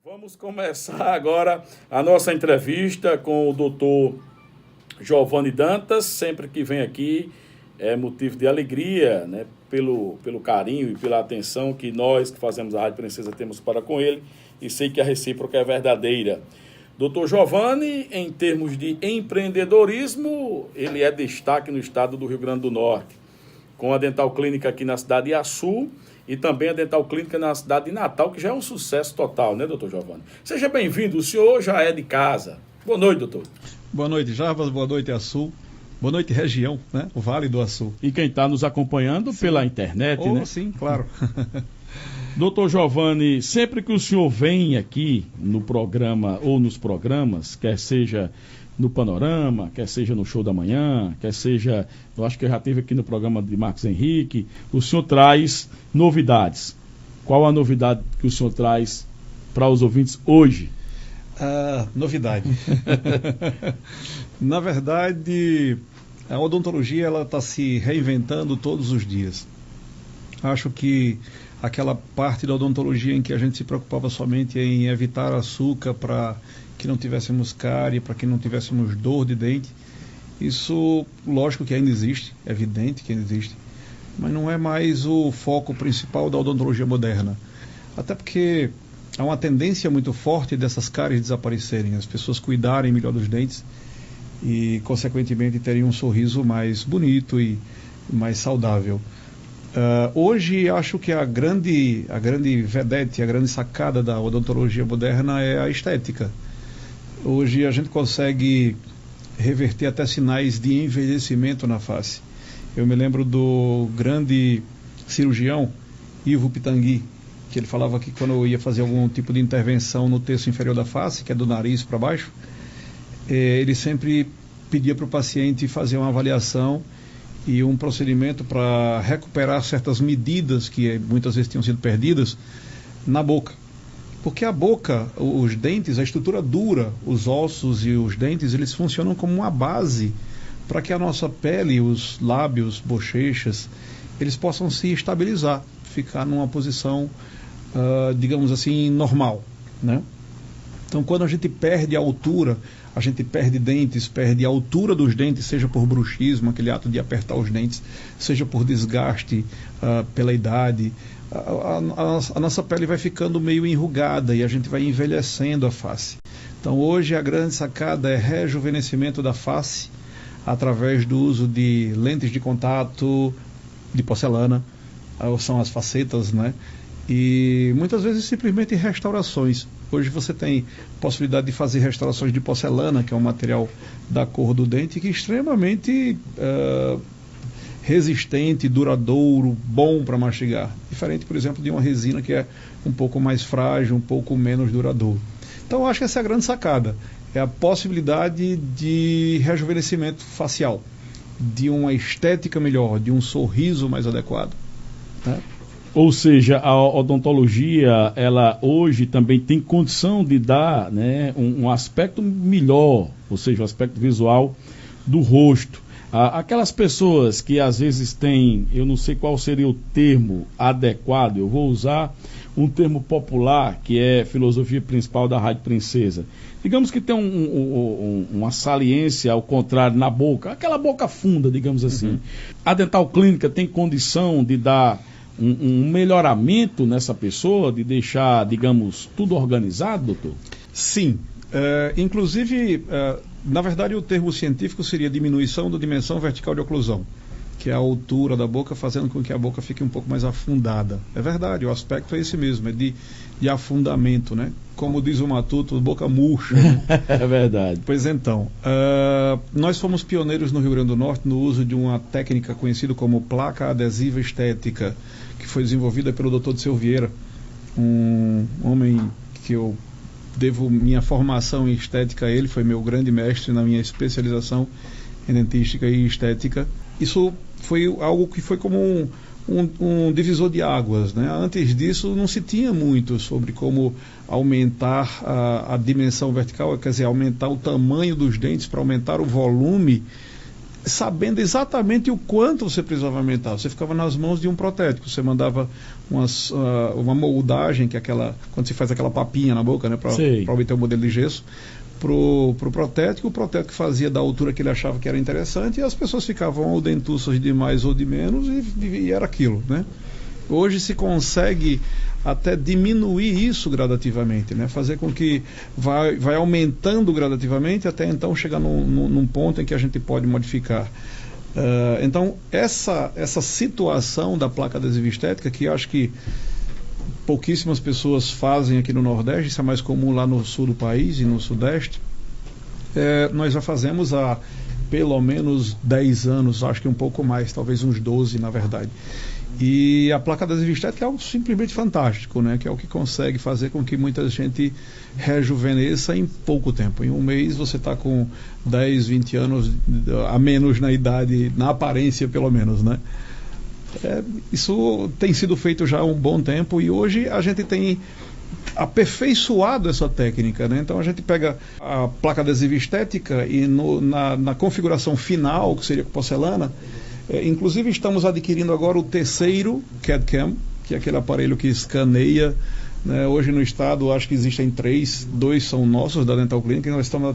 Vamos começar agora a nossa entrevista com o doutor Giovanni Dantas. Sempre que vem aqui é motivo de alegria, né, pelo carinho e pela atenção que nós que fazemos a Rádio Princesa temos para com ele, e sei que a recíproca é verdadeira. Doutor Giovanni, em termos de empreendedorismo, ele é destaque no estado do Rio Grande do Norte, com a Dental Clínica aqui na cidade de Açu e também a Dental Clínica na cidade de Natal, que já é um sucesso total, né, doutor Giovanni? Seja bem-vindo, o senhor já é de casa. Boa noite, doutor. Boa noite, Jarbas, boa noite, Açu. Boa noite, região, né? O Vale do Açu. E quem está nos acompanhando pela internet, né? Sim, claro. Doutor Giovanni, sempre que o senhor vem aqui no programa ou nos programas, quer seja no Panorama, quer seja no Show da Manhã, quer seja, eu acho que eu já esteve aqui no programa de Marcos Henrique, o senhor traz novidades. Qual a novidade que o senhor traz para os ouvintes hoje? Novidade. Na verdade, a odontologia ela está se reinventando todos os dias. Acho que aquela parte da odontologia em que a gente se preocupava somente em evitar açúcar para que não tivéssemos cárie, para que não tivéssemos dor de dente, isso, lógico que ainda existe, é evidente que ainda existe, mas não é mais o foco principal da odontologia moderna. Até porque há uma tendência muito forte dessas cáries desaparecerem, as pessoas cuidarem melhor dos dentes e, consequentemente, terem um sorriso mais bonito e mais saudável. Hoje, acho que a grande vedete, a grande sacada da odontologia moderna é a estética. Hoje, a gente consegue reverter até sinais de envelhecimento na face. Eu me lembro do grande cirurgião, Ivo Pitangui, que ele falava que quando eu ia fazer algum tipo de intervenção no terço inferior da face, que é do nariz para baixo, ele sempre pedia para o paciente fazer uma avaliação e um procedimento para recuperar certas medidas que muitas vezes tinham sido perdidas na boca. Porque a boca, os dentes, a estrutura dura, os ossos e os dentes, eles funcionam como uma base para que a nossa pele, os lábios, bochechas, eles possam se estabilizar, ficar numa posição, digamos assim, normal, né? Então, quando a gente perde a altura, a gente perde dentes, perde a altura dos dentes, seja por bruxismo, aquele ato de apertar os dentes, seja por desgaste pela idade, a nossa pele vai ficando meio enrugada e a gente vai envelhecendo a face. Então, hoje a grande sacada é rejuvenescimento da face através do uso de lentes de contato de porcelana, são as facetas, né? E muitas vezes simplesmente restaurações. Hoje você tem possibilidade de fazer restaurações de porcelana, que é um material da cor do dente, que é extremamente resistente, duradouro, bom para mastigar. Diferente, por exemplo, de uma resina que é um pouco mais frágil, um pouco menos duradouro. Então eu acho que essa é a grande sacada. É a possibilidade de rejuvenescimento facial, de uma estética melhor, de um sorriso mais adequado, né? Ou seja, a odontologia, ela hoje também tem condição de dar, né, um aspecto melhor, ou seja, o aspecto visual do rosto. Aquelas pessoas que às vezes têm, eu não sei qual seria o termo adequado, eu vou usar um termo popular, que é filosofia principal da Rádio Princesa. Digamos que tem uma saliência ao contrário na boca, aquela boca funda, digamos assim. Uhum. A Dental Clínica tem condição de dar um melhoramento nessa pessoa, de deixar, digamos, tudo organizado, doutor? Sim. Inclusive, na verdade, o termo científico seria diminuição da dimensão vertical de oclusão, que é a altura da boca, fazendo com que a boca fique um pouco mais afundada. É verdade, o aspecto é esse mesmo, é de afundamento, né? Como diz o Matuto, boca murcha. Né? É verdade. Pois então, nós fomos pioneiros no Rio Grande do Norte no uso de uma técnica conhecida como placa adesiva estética, que foi desenvolvida pelo Dr. Disseu Vieira, um homem que eu devo minha formação em estética a ele, foi meu grande mestre na minha especialização em dentística e estética. Isso foi algo que foi como um divisor de águas, né? Antes disso não se tinha muito sobre como aumentar a dimensão vertical, quer dizer, aumentar o tamanho dos dentes para aumentar o volume sabendo exatamente o quanto você precisava aumentar. Você ficava nas mãos de um protético, você mandava uma moldagem, que é aquela, quando se faz aquela papinha na boca, né, para obter o modelo de gesso, pro protético. O protético fazia da altura que ele achava que era interessante, e as pessoas ficavam ou dentuças de mais ou de menos, e era aquilo, né? Hoje se consegue até diminuir isso gradativamente, né? Fazer com que vai aumentando gradativamente até então chegar num ponto em que a gente pode modificar. Então, essa situação da placa adesiva estética, que eu acho que pouquíssimas pessoas fazem aqui no Nordeste, isso é mais comum lá no sul do país e no Sudeste, nós já fazemos há pelo menos 10 anos, acho que um pouco mais, talvez uns 12 na verdade. E a placa adesiva estética é algo simplesmente fantástico, né? Que é o que consegue fazer com que muita gente rejuvenesça em pouco tempo. Em um mês você está com 10, 20 anos a menos na idade, na aparência pelo menos, né? Isso tem sido feito já há um bom tempo, e hoje a gente tem aperfeiçoado essa técnica, né? Então a gente pega a placa adesiva estética e na configuração final, que seria com porcelana, inclusive estamos adquirindo agora o terceiro CAD-CAM, que é aquele aparelho que escaneia, né? Hoje no estado acho que existem 3, 2 são nossos da Dental Clinic, e nós estamos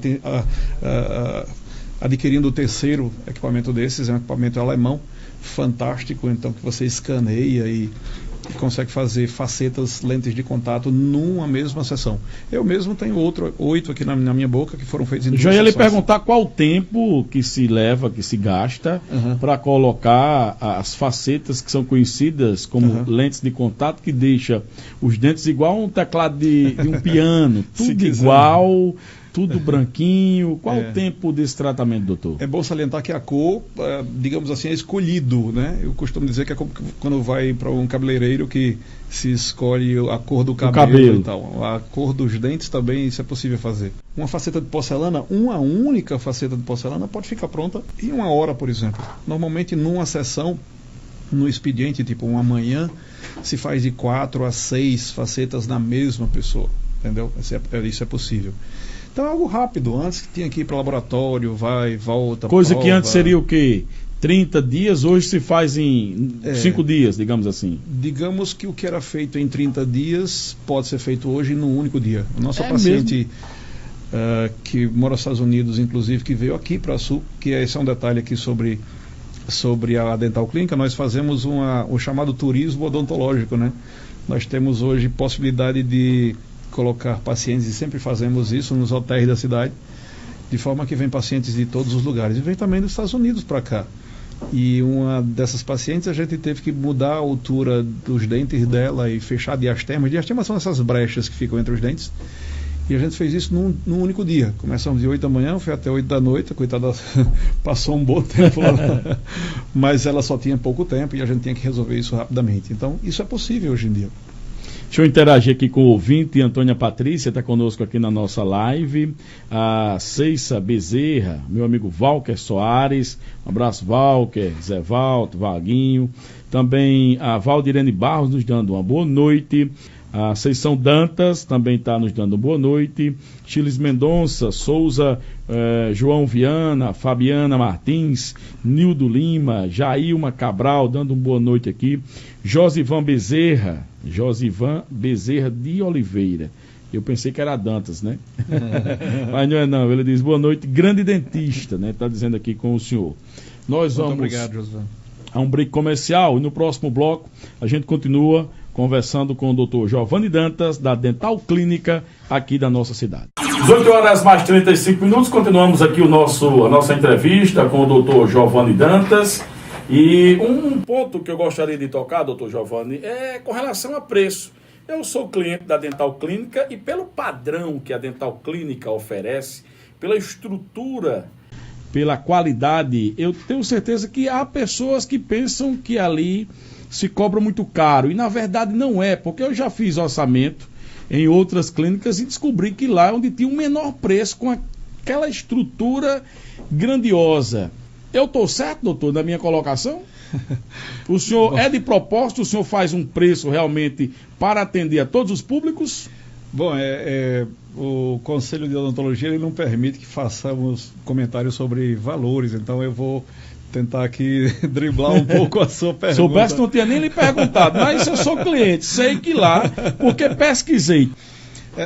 adquirindo o terceiro equipamento desses, é um equipamento alemão fantástico, então, que você escaneia e consegue fazer facetas, lentes de contato numa mesma sessão. Eu mesmo tenho 8 aqui na minha boca que foram feitos em 2 Já ia lhe sessões. perguntar qual o tempo que se leva, que se gasta para colocar as facetas que são conhecidas como lentes de contato, que deixa os dentes igual um teclado de um piano, tudo igual, tudo branquinho. Qual o tempo desse tratamento, doutor? É bom salientar que a cor, digamos assim, é escolhido, né? Eu costumo dizer que é como quando vai para um cabeleireiro que se escolhe a cor do cabelo e tal. A cor dos dentes também, isso é possível fazer. Uma faceta de porcelana, uma única faceta de porcelana pode ficar pronta em 1 hora, por exemplo. Normalmente numa sessão, no expediente, tipo uma manhã, se faz de 4 a 6 facetas na mesma pessoa, entendeu? Isso é possível. Então é algo rápido. Antes que tinha que ir para o laboratório, vai, volta. Coisa prova. Que antes seria o quê? 30 dias, hoje se faz em 5 dias, digamos assim. Digamos que o que era feito em 30 dias pode ser feito hoje num único dia. A nossa paciente que mora nos Estados Unidos, inclusive, que veio aqui para a Sul, que esse é um detalhe aqui sobre a Dental Clínica, nós fazemos o chamado turismo odontológico, né? Nós temos hoje possibilidade de colocar pacientes, e sempre fazemos isso nos hotéis da cidade, de forma que vem pacientes de todos os lugares, e vem também dos Estados Unidos para cá. E uma dessas pacientes a gente teve que mudar a altura dos dentes dela e fechar diastemas. Diastemas são essas brechas que ficam entre os dentes, e a gente fez isso num único dia. Começamos de 8 da manhã, foi até 8 da noite, a coitada passou um bom tempo lá, mas ela só tinha pouco tempo e a gente tinha que resolver isso rapidamente. Então isso é possível hoje em dia. Deixa eu interagir aqui com o ouvinte, Antônia Patrícia, está conosco aqui na nossa live. A Ceissa Bezerra, meu amigo Valker Soares, um abraço Valker, Zé Valto, Vaguinho. Também a Valdirene Barros nos dando uma boa noite. A Seição Dantas também está nos dando boa noite. Chiles Mendonça, Souza, João Viana, Fabiana Martins, Nildo Lima, Jailma Cabral dando uma boa noite aqui. Josivan Bezerra de Oliveira. Eu pensei que era Dantas, né? Mas não é não. Ele diz boa noite, grande dentista, né? Está dizendo aqui com o senhor. Nós vamos obrigado, Josivan. A um break comercial, e no próximo bloco a gente continua conversando com o Dr. Giovanni Dantas, da Dental Clínica, aqui da nossa cidade. 18 horas mais 35 minutos, continuamos aqui a nossa entrevista com o Dr. Giovanni Dantas. E um ponto que eu gostaria de tocar, Dr. Giovanni, é com relação a preço. Eu sou cliente da Dental Clínica e pelo padrão que a Dental Clínica oferece, pela estrutura, pela qualidade, eu tenho certeza que há pessoas que pensam que ali se cobra muito caro, e na verdade não é, porque eu já fiz orçamento em outras clínicas e descobri que lá é onde tinha um menor preço, com aquela estrutura grandiosa. Eu estou certo, doutor, na minha colocação? O senhor é de propósito, o senhor faz um preço realmente para atender a todos os públicos? Bom, o Conselho de Odontologia ele não permite que façamos comentários sobre valores, então eu vou tentar aqui driblar um pouco a sua pergunta. Soubesse, não tinha nem lhe perguntado, mas eu sou cliente, sei que lá, porque pesquisei.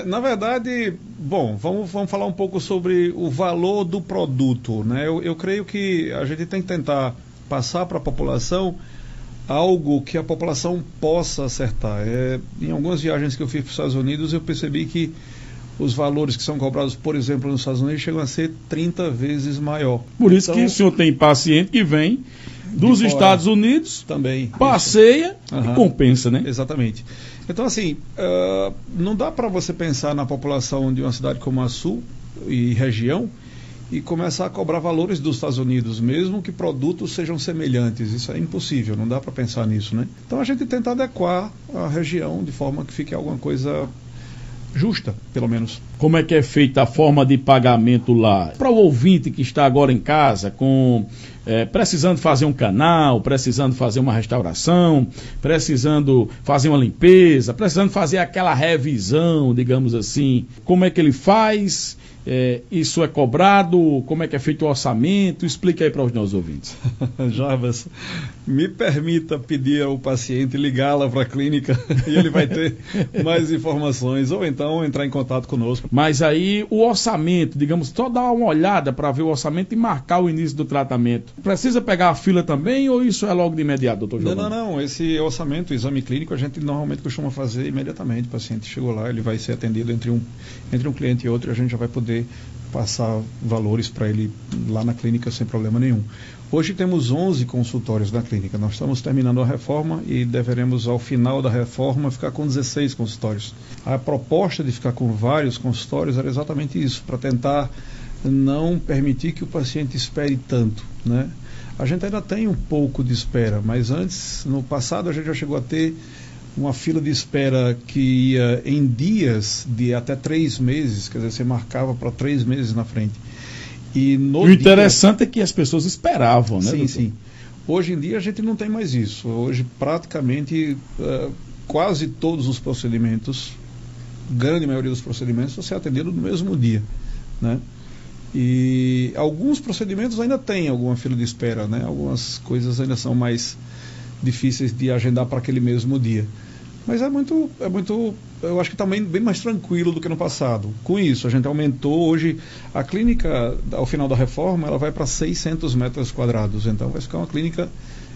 Na verdade, bom, vamos falar um pouco sobre o valor do produto, né? Eu creio que a gente tem que tentar passar para a população algo que a população possa acertar. Em algumas viagens que eu fiz para os Estados Unidos, eu percebi que os valores que são cobrados, por exemplo, nos Estados Unidos, chegam a ser 30 vezes maior. Por isso que o senhor tem paciente que vem dos Estados Unidos, também passeia e compensa, né? Exatamente. Então, assim, não dá para você pensar na população de uma cidade como a Sul e região e começar a cobrar valores dos Estados Unidos, mesmo que produtos sejam semelhantes. Isso é impossível, não dá para pensar nisso, né? Então a gente tenta adequar a região de forma que fique alguma coisa justa, pelo menos. Como é que é feita a forma de pagamento lá? Para o ouvinte que está agora em casa, precisando fazer um canal, precisando fazer uma restauração, precisando fazer uma limpeza, precisando fazer aquela revisão, digamos assim, como é que ele faz? Isso é cobrado? Como é que é feito o orçamento? Explica aí para os nossos ouvintes. Jarbas, me permita pedir ao paciente ligá-la para a clínica e ele vai ter mais informações, ou então entrar em contato conosco. Mas aí o orçamento, digamos, só dar uma olhada para ver o orçamento e marcar o início do tratamento. Precisa pegar a fila também ou isso é logo de imediato, doutor Giovanni? Não. Esse orçamento, o exame clínico, a gente normalmente costuma fazer imediatamente. O paciente chegou lá, ele vai ser atendido entre um cliente e outro e a gente já vai poder passar valores para ele lá na clínica sem problema nenhum. Hoje temos 11 consultórios na clínica. Nós estamos terminando a reforma e deveremos, ao final da reforma, ficar com 16 consultórios. A proposta de ficar com vários consultórios era exatamente isso, para tentar não permitir que o paciente espere tanto, né? A gente ainda tem um pouco de espera, mas antes, no passado, a gente já chegou a ter uma fila de espera que ia em dias de até 3 meses, quer dizer, você marcava para 3 meses na frente. E o interessante é que as pessoas esperavam, né? Sim. Hoje em dia a gente não tem mais isso. Hoje praticamente quase todos os procedimentos, grande maioria dos procedimentos, você é atendido no mesmo dia, né? E alguns procedimentos ainda tem alguma fila de espera, né? Algumas coisas ainda são mais difíceis de agendar para aquele mesmo dia. Mas é muito, eu acho que também bem mais tranquilo do que no passado. Com isso, a gente aumentou hoje, a clínica, ao final da reforma, ela vai para 600 metros quadrados, então vai ficar uma clínica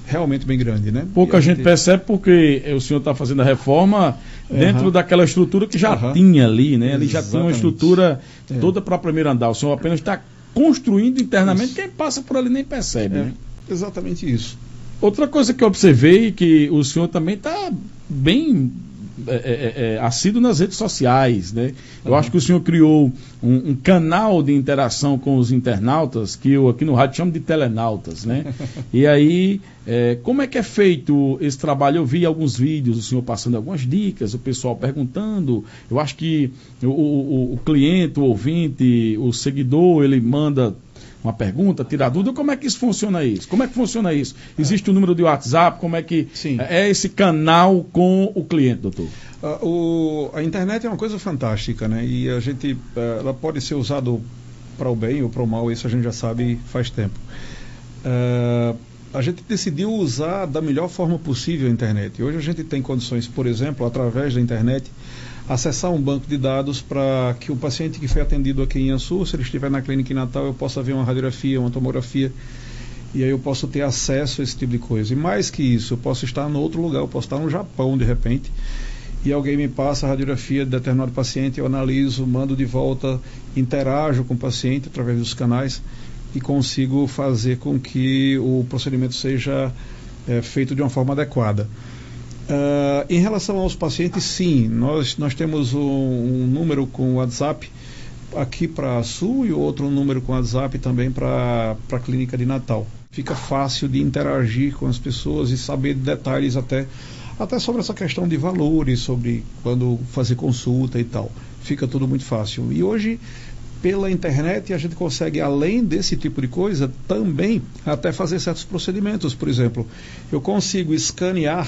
realmente bem grande, né? Pouca gente percebe porque o senhor está fazendo a reforma dentro daquela estrutura que já tinha ali, né? Ali já tinha uma estrutura toda para o primeiro andar, o senhor apenas está construindo internamente, quem passa por ali nem percebe, né? Exatamente isso. Outra coisa que eu observei que o senhor também está bem assíduo nas redes sociais, né? Eu acho que o senhor criou um canal de interação com os internautas, que eu aqui no rádio chamo de telenautas, né? E aí, como é que é feito esse trabalho? Eu vi alguns vídeos, o senhor passando algumas dicas, o pessoal perguntando. Eu acho que o cliente, o ouvinte, o seguidor, ele manda uma pergunta, tira dúvida. Como é que isso funciona isso? Como é que funciona isso? Existe um número de WhatsApp? Como é que é esse canal com o cliente, doutor? A internet é uma coisa fantástica, né? E a gente, ela pode ser usada para o bem ou para o mal, isso a gente já sabe faz tempo. A gente decidiu usar da melhor forma possível a internet. Hoje a gente tem condições, por exemplo, através da internet, acessar um banco de dados para que o paciente que foi atendido aqui em Açu, se ele estiver na clínica em Natal, eu possa ver uma radiografia, uma tomografia, e aí eu posso ter acesso a esse tipo de coisa. E mais que isso, eu posso estar em outro lugar, eu posso estar no Japão de repente, e alguém me passa a radiografia de determinado paciente, eu analiso, mando de volta, interajo com o paciente através dos canais e consigo fazer com que o procedimento seja feito de uma forma adequada. Em relação aos pacientes, sim, nós temos um número com WhatsApp aqui para a Sul e outro número com WhatsApp também para a clínica de Natal. Fica fácil de interagir com as pessoas e saber detalhes até sobre essa questão de valores, sobre quando fazer consulta e tal. Fica tudo muito fácil. E hoje, pela internet, a gente consegue, além desse tipo de coisa, também até fazer certos procedimentos. Por exemplo, eu consigo escanear,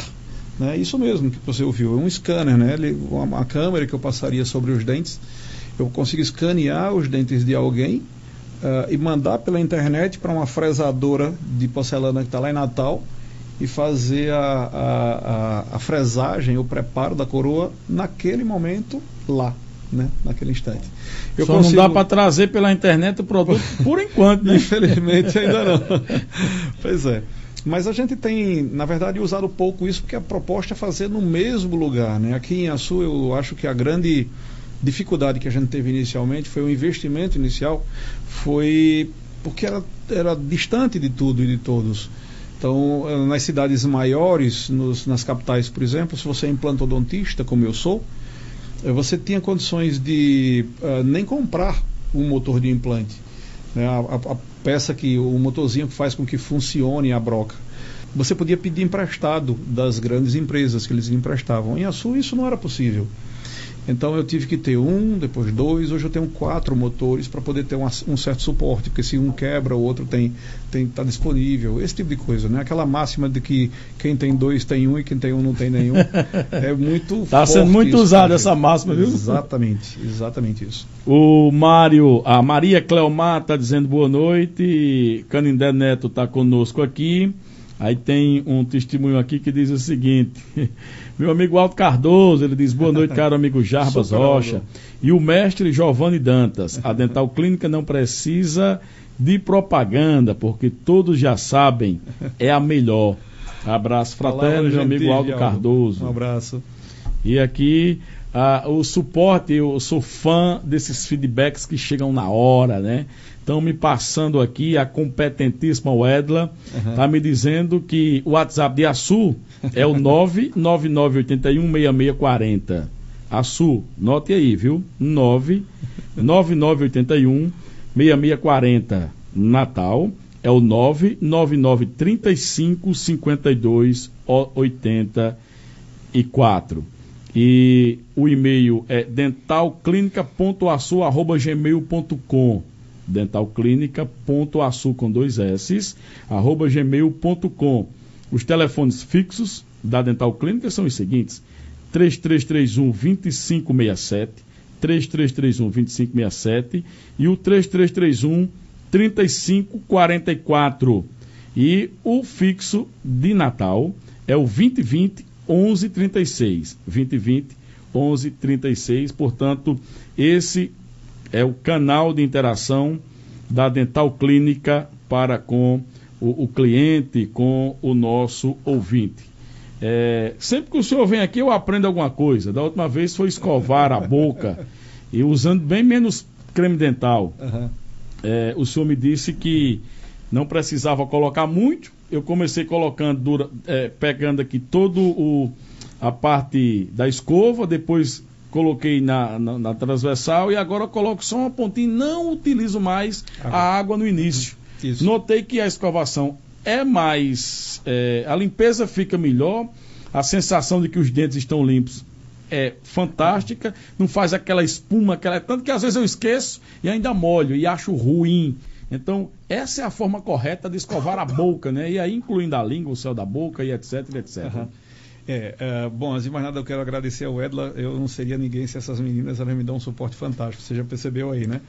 né, isso mesmo que você ouviu, é um scanner, né, uma câmera que eu passaria sobre os dentes, Eu consigo escanear os dentes de alguém e mandar pela internet para uma fresadora de porcelana que está lá em Natal e fazer a fresagem, o preparo da coroa naquele momento lá, né? Naquele instante. Só não dá para trazer pela internet o produto por enquanto, né? Infelizmente ainda não. Pois é. Mas a gente tem, na verdade, usado pouco isso porque a proposta é fazer no mesmo lugar, né? Aqui em Açu, eu acho que a grande dificuldade que a gente teve inicialmente foi o investimento inicial, foi porque era distante de tudo e de todos. Então, nas cidades maiores, nas capitais, por exemplo, se você é implantodontista, como eu sou, você tinha condições de nem comprar um motor de implante, né? A peça o motorzinho que faz com que funcione a broca. Você podia pedir emprestado das grandes empresas que eles emprestavam. Em Açu isso não era possível. Então eu tive que ter depois 2, hoje eu tenho 4 motores para poder ter um certo suporte, porque se um quebra, o outro tá disponível, esse tipo de coisa, né? Aquela máxima de que quem tem 2 tem 1 e quem tem 1 não tem nenhum, é muito Está sendo muito usada essa máxima, viu? Exatamente isso. A Maria Cleomar está dizendo boa noite, Canindé Neto está conosco aqui. Aí tem um testemunho aqui que diz o seguinte: meu amigo Alto Cardoso, ele diz boa noite, caro amigo Jarbas Rocha e o mestre Giovanni Dantas. A Dental Clínica não precisa de propaganda, porque todos já sabem, é a melhor. Abraço fraterno, meu amigo Alto Cardoso. Um abraço. E aqui o suporte, eu sou fã desses feedbacks que chegam na hora, né? Estão me passando aqui, a competentíssima Wedla está me dizendo que o WhatsApp de Açu é o 999816640. Açu, note aí, viu? 999816640. Natal é o 999355284. E o e-mail é dentalclinica.açu@gmail.com. dentalclinica.açu com 2 S, @gmail.com. Os telefones fixos da Dental Clínica são os seguintes: 3331-2567, 3331-2567 e o 3331-3544. E o fixo de Natal é o 2020-1136, 2020-1136. Portanto, esse é o canal de interação da Dental Clínica para com o cliente, com o nosso ouvinte. Sempre que o senhor vem aqui, eu aprendo alguma coisa. Da última vez foi escovar a boca e usando bem menos creme dental. O senhor me disse que não precisava colocar muito. Eu comecei colocando, pegando aqui a parte da escova, depois coloquei na transversal e agora eu coloco só uma pontinha, não utilizo mais a água no início. Isso. Notei que a escovação é mais, a limpeza fica melhor, a sensação de que os dentes estão limpos é fantástica, não faz aquela espuma, tanto que às vezes eu esqueço e ainda molho e acho ruim. Então, essa é a forma correta de escovar a boca, né? E aí incluindo a língua, o céu da boca e etc, etc. Bom, antes de mais nada eu quero agradecer ao Edla. Eu não seria ninguém se essas meninas elas me dão um suporte fantástico, você já percebeu aí, né?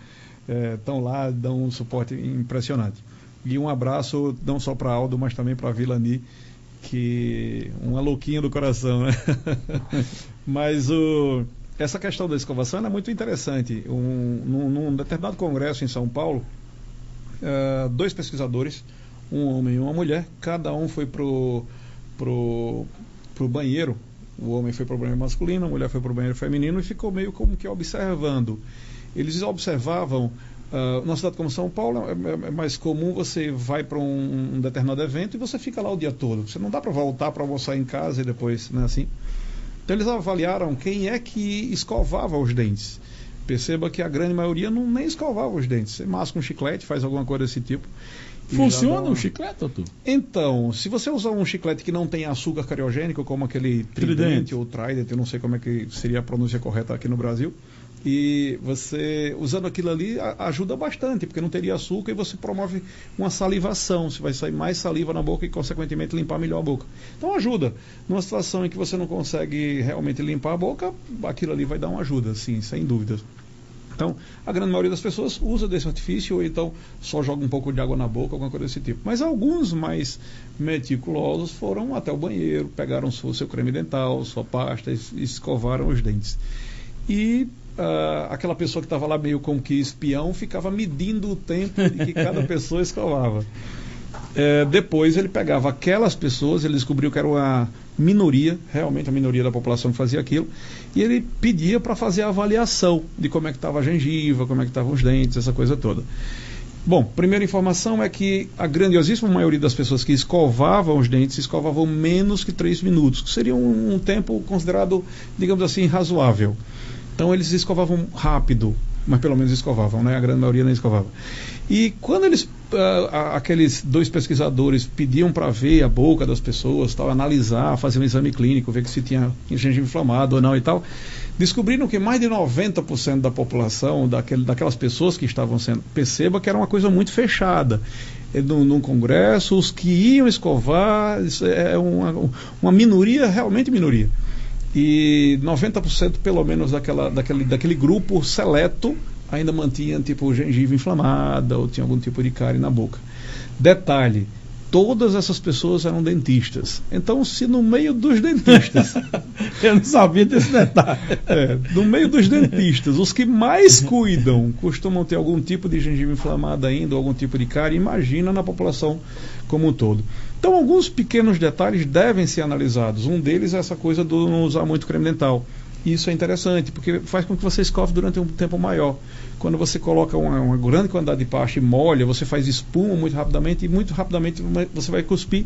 Estão lá, dão um suporte impressionante. E um abraço não só para Aldo, mas também para a Vilani, que uma louquinha do coração, né? Mas essa questão da escovação é muito interessante. Num determinado congresso em São Paulo, 2 pesquisadores, um homem e uma mulher, cada um foi pro banheiro. O homem foi para o banheiro masculino, a mulher foi para o banheiro feminino e ficou meio como que observando. Eles observavam, numa cidade como São Paulo é mais comum, você vai para um determinado evento e você fica lá o dia todo. Você não dá para voltar para almoçar em casa e depois, né, assim. Então eles avaliaram quem é que escovava os dentes. Perceba que a grande maioria nem escovava os dentes. Você masca um chiclete, faz alguma coisa desse tipo. Funciona o chiclete, doutor? Então, se você usar um chiclete que não tem açúcar cariogênico, como aquele Trident ou Trident, eu não sei como é que seria a pronúncia correta aqui no Brasil, e você, usando aquilo ali, ajuda bastante, porque não teria açúcar e você promove uma salivação, você vai sair mais saliva na boca e, consequentemente, limpar melhor a boca. Então ajuda. Numa situação em que você não consegue realmente limpar a boca, aquilo ali vai dar uma ajuda, sim, sem dúvida. Então, a grande maioria das pessoas usa desse artifício ou então só joga um pouco de água na boca, alguma coisa desse tipo. Mas alguns mais meticulosos foram até o banheiro, pegaram seu creme dental, sua pasta e escovaram os dentes. E aquela pessoa que estava lá meio como que espião ficava medindo o tempo de que cada pessoa escovava. Depois ele pegava aquelas pessoas, ele descobriu que era uma minoria, realmente a minoria da população que fazia aquilo, e ele pedia para fazer a avaliação de como é que estava a gengiva, como é que estavam os dentes, essa coisa toda. Bom, primeira informação é que a grandiosíssima maioria das pessoas que escovavam os dentes escovavam menos que 3 minutos, que seria um tempo considerado, digamos assim, razoável. Então eles escovavam rápido, mas pelo menos escovavam, né? A grande maioria não escovava. E quando aqueles 2 pesquisadores pediam para ver a boca das pessoas, tal, analisar, fazer um exame clínico, ver se tinha gengiva inflamada ou não e tal, descobriram que mais de 90% da população, daquelas pessoas que estavam sendo, perceba que era uma coisa muito fechada. Num congresso, os que iam escovar, isso é uma minoria, realmente minoria. E 90% pelo menos daquele grupo seleto ainda mantinha tipo gengiva inflamada ou tinha algum tipo de cárie na boca. Detalhe, todas essas pessoas eram dentistas. Então, se no meio dos dentistas... Eu não sabia desse detalhe. No meio dos dentistas, os que mais cuidam costumam ter algum tipo de gengiva inflamada ainda, ou algum tipo de cárie, imagina na população como um todo. Então, alguns pequenos detalhes devem ser analisados. Um deles é essa coisa do não usar muito creme dental. Isso é interessante, porque faz com que você escove durante um tempo maior. Quando você coloca uma grande quantidade de pasta e molha, você faz espuma muito rapidamente, e muito rapidamente você vai cuspir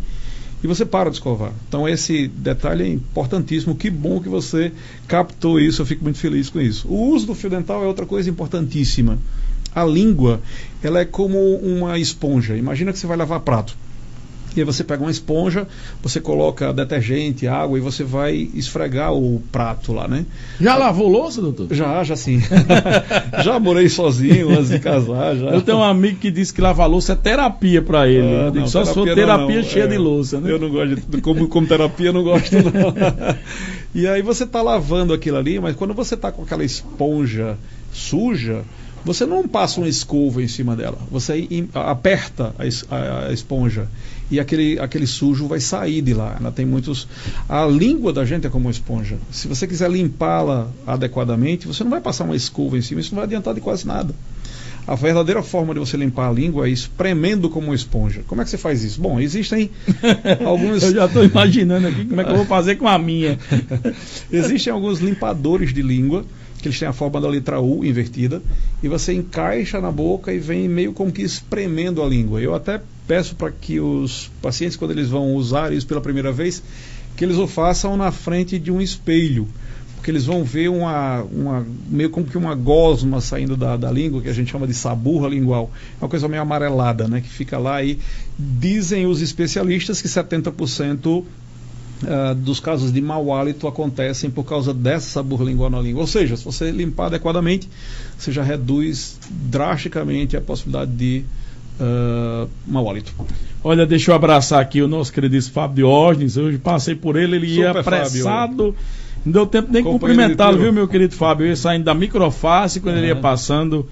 e você para de escovar. Então esse detalhe é importantíssimo. Que bom que você captou isso, eu fico muito feliz com isso. O uso do fio dental é outra coisa importantíssima. A língua, ela é como uma esponja. Imagina que você vai lavar prato. E aí você pega uma esponja, você coloca detergente, água e você vai esfregar o prato lá, né? Já lavou louça, doutor? Já sim. Já morei sozinho antes de casar. Já. Eu tenho um amigo que disse que lavar louça é terapia para ele. Eu digo, só se for terapia cheia de louça, né? Eu não gosto como terapia, eu não gosto não. E aí você está lavando aquilo ali, mas quando você está com aquela esponja suja, você não passa uma escova em cima dela. Você aperta a esponja e aquele sujo vai sair de lá. Ela tem muitos... A língua da gente é como uma esponja. Se você quiser limpá-la adequadamente, você não vai passar uma escova em cima, isso não vai adiantar de quase nada. A verdadeira forma de você limpar a língua é espremendo como uma esponja. Como é que você faz isso? Bom, existem alguns... Eu já estou imaginando aqui como é que eu vou fazer com a minha. Existem alguns limpadores de língua, que eles têm a forma da letra U invertida, e você encaixa na boca e vem meio como que espremendo a língua. Eu até peço para que os pacientes, quando eles vão usar isso pela primeira vez, que eles o façam na frente de um espelho, porque eles vão ver meio como que uma gosma saindo da língua, que a gente chama de saburra lingual. É uma coisa meio amarelada, né, que fica lá, e dizem os especialistas que 70% dos casos de mau hálito acontecem por causa dessa saburra lingual na língua. Ou seja, se você limpar adequadamente, você já reduz drasticamente a possibilidade de mau hálito. Olha, deixa eu abraçar aqui o nosso queridíssimo Fábio Diógenes. Eu passei por ele ia apressado. Fábio. Não deu tempo nem de cumprimentá-lo, viu, meu querido Fábio? Eu ia saindo da microface, quando ele ia passando,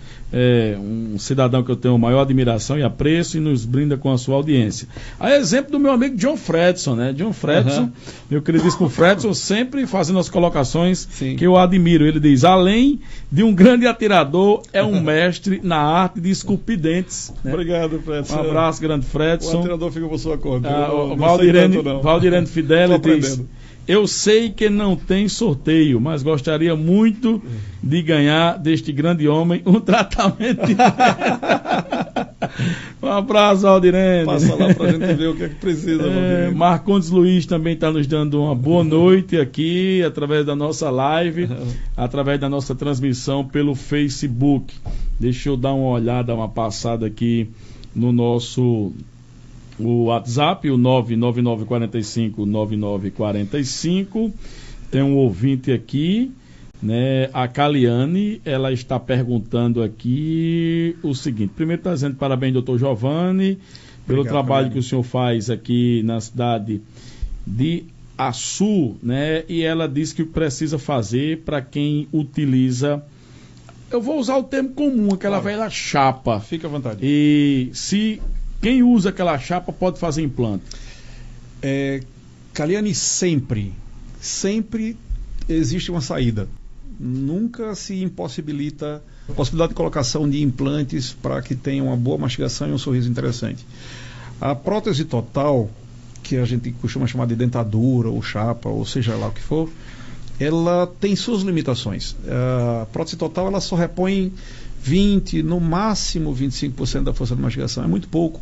um cidadão que eu tenho maior admiração e apreço e nos brinda com a sua audiência. A exemplo do meu amigo John Fredson, né? John Fredson, meu queridíssimo Fredson, sempre fazendo as colocações que eu admiro. Ele diz, além de um grande atirador, é um mestre na arte de esculpir dentes. Né? Obrigado, Fredson. Um abraço, grande Fredson. O atirador fica por sua conta. Valdirene Fidel diz... Eu sei que não tem sorteio, mas gostaria muito de ganhar deste grande homem um tratamento de... Um abraço, Valdirene. Passa lá pra gente ver o que é que precisa, Valdirene. Marcondes Luiz também está nos dando uma boa noite aqui, através da nossa live, através da nossa transmissão pelo Facebook. Deixa eu dar uma olhada, uma passada aqui no nosso... O WhatsApp, o 99945-9945. Tem um ouvinte aqui, né? A Caliane, ela está perguntando aqui o seguinte. Primeiro está dizendo parabéns, doutor Giovanni, pelo trabalho que o senhor faz aqui na cidade de Açu, né? E ela diz que precisa fazer para quem utiliza eu vou usar o termo comum, aquela velha chapa. Fica à vontade. E se quem usa aquela chapa pode fazer implante? Caliane, sempre existe uma saída. Nunca se impossibilita a possibilidade de colocação de implantes para que tenha uma boa mastigação e um sorriso interessante. A prótese total, que a gente costuma chamar de dentadura ou chapa, ou seja lá o que for, ela tem suas limitações. A prótese total ela só repõe 20%, no máximo 25% da força de mastigação, é muito pouco,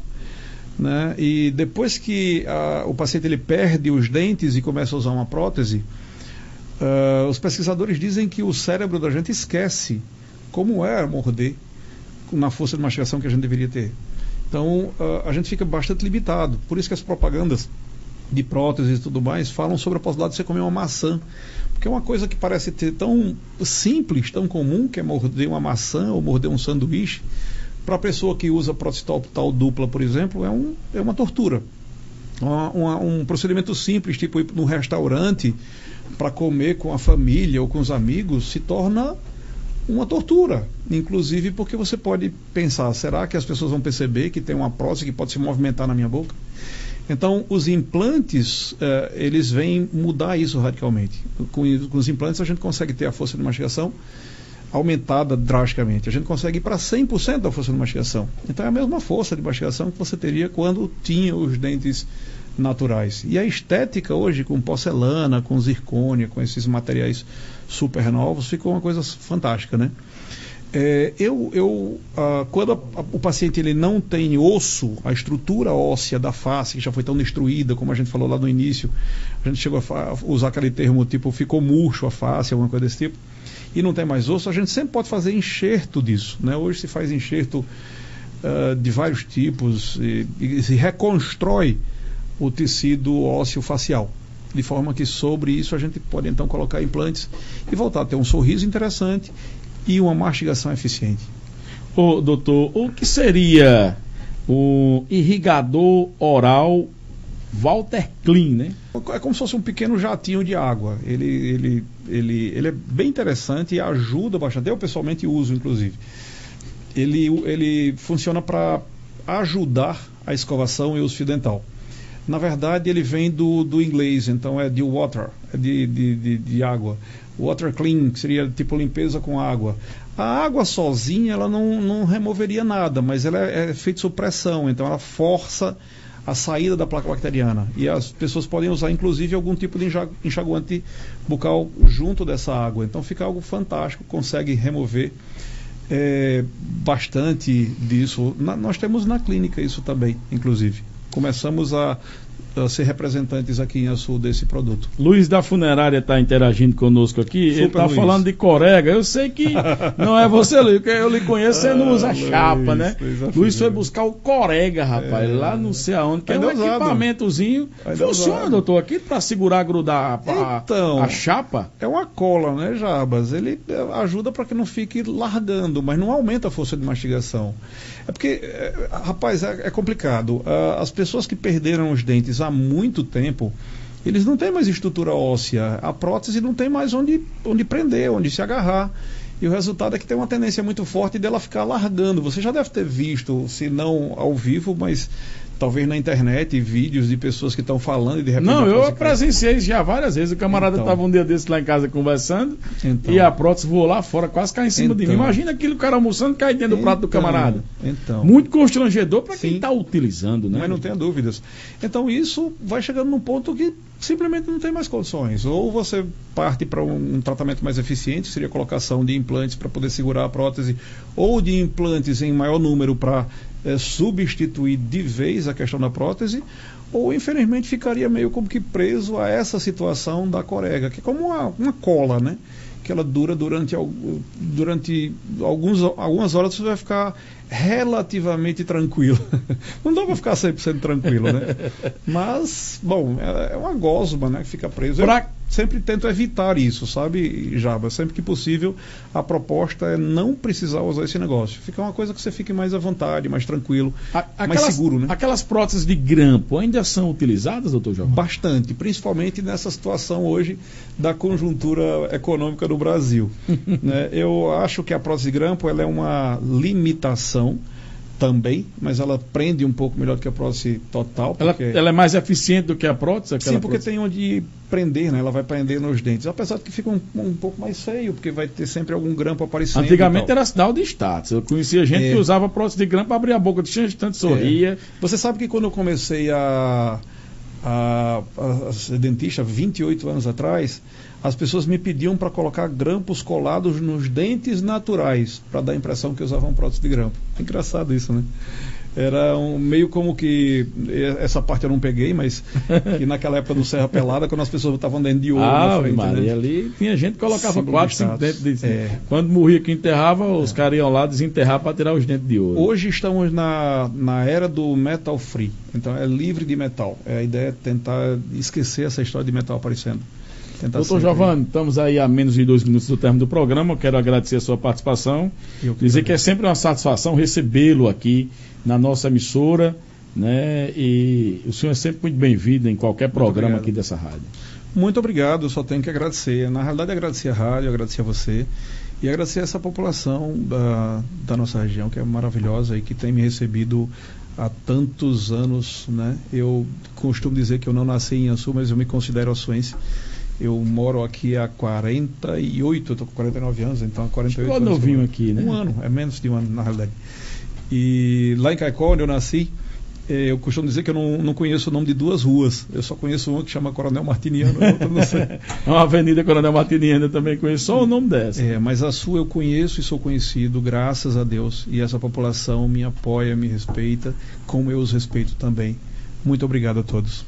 né? E depois que o paciente ele perde os dentes e começa a usar uma prótese, os pesquisadores dizem que o cérebro da gente esquece como é morder na força de mastigação que a gente deveria ter. Então a gente fica bastante limitado. Por isso que as propagandas de próteses e tudo mais falam sobre a possibilidade de você comer uma maçã, porque é uma coisa que parece ter tão simples, tão comum, que é morder uma maçã ou morder um sanduíche. Para a pessoa que usa prótese total dupla, por exemplo, é uma tortura. Um procedimento simples, tipo ir num restaurante para comer com a família ou com os amigos, se torna uma tortura. Inclusive porque você pode pensar, será que as pessoas vão perceber que tem uma prótese que pode se movimentar na minha boca? Então, os implantes, eles vêm mudar isso radicalmente. Com os implantes, a gente consegue ter a força de mastigação aumentada drasticamente. A gente consegue ir para 100% da força de mastigação. Então, é a mesma força de mastigação que você teria quando tinha os dentes naturais. E a estética hoje, com porcelana, com zircônia, com esses materiais super novos, ficou uma coisa fantástica, né? Quando o paciente ele não tem osso, a estrutura óssea da face, que já foi tão destruída, como a gente falou lá no início, a gente chegou a usar aquele termo tipo, ficou murcho a face, alguma coisa desse tipo, e não tem mais osso, a gente sempre pode fazer enxerto disso, né? Hoje se faz enxerto de vários tipos e se reconstrói o tecido ósseo facial, de forma que sobre isso a gente pode então colocar implantes e voltar a ter um sorriso interessante e uma mastigação eficiente. Ô, doutor, o que seria o irrigador oral Walter Clean, né? É como se fosse um pequeno jatinho de água. Ele é bem interessante e ajuda bastante. Eu pessoalmente uso, inclusive. Ele funciona para ajudar a escovação e o fio dental. Na verdade, ele vem do inglês, então é de water, é de água. Water clean, que seria tipo limpeza com água. A água sozinha, ela não removeria nada, mas ela é feita sob pressão, então ela força a saída da placa bacteriana. E as pessoas podem usar, inclusive, algum tipo de enxaguante bucal junto dessa água. Então fica algo fantástico, consegue remover bastante disso. Nós temos na clínica isso também, inclusive. Começamos a ser representantes aqui em Açu desse produto. Luiz da Funerária está interagindo conosco aqui. Super, ele está falando de corega. Eu sei que não é você, Luiz, porque eu lhe conheço, você não usa chapa, né? Luiz foi buscar o corega, rapaz, lá não sei aonde, que é um equipamentozinho. Funciona, doutor, aqui para segurar, grudar a chapa? É uma cola, né, Jabas? Ele ajuda para que não fique largando, mas não aumenta a força de mastigação. É porque, rapaz, é complicado. As pessoas que perderam os dentes há muito tempo, eles não têm mais estrutura óssea, a prótese não tem mais onde prender, onde se agarrar, e o resultado é que tem uma tendência muito forte dela ficar largando. Você já deve ter visto, se não ao vivo, mas talvez na internet, vídeos de pessoas que estão falando e de repente... Não, eu presenciei já várias vezes. O camarada estava um dia desse lá em casa conversando e a prótese voou lá fora, quase caiu em cima de mim. Imagina aquele cara almoçando, cai dentro do prato do camarada. Muito constrangedor para quem está utilizando, né? Mas não tenha dúvidas. Então isso vai chegando num ponto que simplesmente não tem mais condições. Ou você parte para um tratamento mais eficiente, seria a colocação de implantes para poder segurar a prótese, ou de implantes em maior número para substituir de vez a questão da prótese, ou infelizmente ficaria meio como que preso a essa situação da corega, que é como uma cola, né? Que ela dura durante algumas horas, você vai ficar relativamente tranquilo. Não dá para ficar 100% tranquilo, né? Mas, bom, é uma gosma, né? Que fica preso. sempre tento evitar isso, sabe, Jaba? Sempre que possível, a proposta é não precisar usar esse negócio. Fica uma coisa que você fique mais à vontade, mais tranquilo, mais seguro, né? Aquelas próteses de grampo ainda são utilizadas, doutor Giovanni? Bastante, principalmente nessa situação hoje da conjuntura econômica do Brasil. Né? Eu acho que a prótese de grampo ela é uma limitação também, mas ela prende um pouco melhor do que a prótese total. Ela é mais eficiente do que a prótese? Sim, porque tem onde prender, né? Ela vai prender nos dentes. Apesar de que fica um pouco mais feio, porque vai ter sempre algum grampo aparecendo. Antigamente era sinal de status. Eu conhecia gente que usava prótese de grampo para abrir a boca de gente, tanto sorria. Você sabe que quando eu comecei a ser dentista 28 anos atrás, as pessoas me pediam para colocar grampos colados nos dentes naturais, para dar a impressão que usavam prótese de grampo. Engraçado isso, né? Era meio como que, essa parte eu não peguei, mas que naquela época do Serra Pelada, quando as pessoas botavam dente de ouro na frente, Maria, né? Ali tinha gente que colocava 4, 5 dentes de... Quando morria que enterrava, os caras iam lá desenterrar para tirar os dentes de ouro. Hoje estamos na era do metal free, então é livre de metal. A ideia é tentar esquecer essa história de metal aparecendo. Doutor Giovanni, estamos aí a menos de 2 minutos do término do programa. Eu quero agradecer a sua participação. Dizer que é sempre uma satisfação recebê-lo aqui na nossa emissora, né? E o senhor é sempre muito bem-vindo em qualquer programa aqui dessa rádio. Muito obrigado, eu só tenho que agradecer. Na realidade, agradecer a rádio, agradecer a você e agradecer a essa população da nossa região, que é maravilhosa e que tem me recebido há tantos anos, né? Eu costumo dizer que eu não nasci em Açu, mas eu me considero açuense. Eu moro aqui há 48, eu estou com 49 anos, então há 48 anos. Ficou novinho aqui, né? Um ano, é menos de um ano na realidade. E lá em Caicó, onde eu nasci, eu costumo dizer que eu não conheço o nome de 2 ruas. Eu só conheço uma que chama Coronel Martiniano, outra não sei. É uma avenida Coronel Martiniano, eu também conheço só o nome dessa. Mas a sua eu conheço e sou conhecido, graças a Deus. E essa população me apoia, me respeita, como eu os respeito também. Muito obrigado a todos.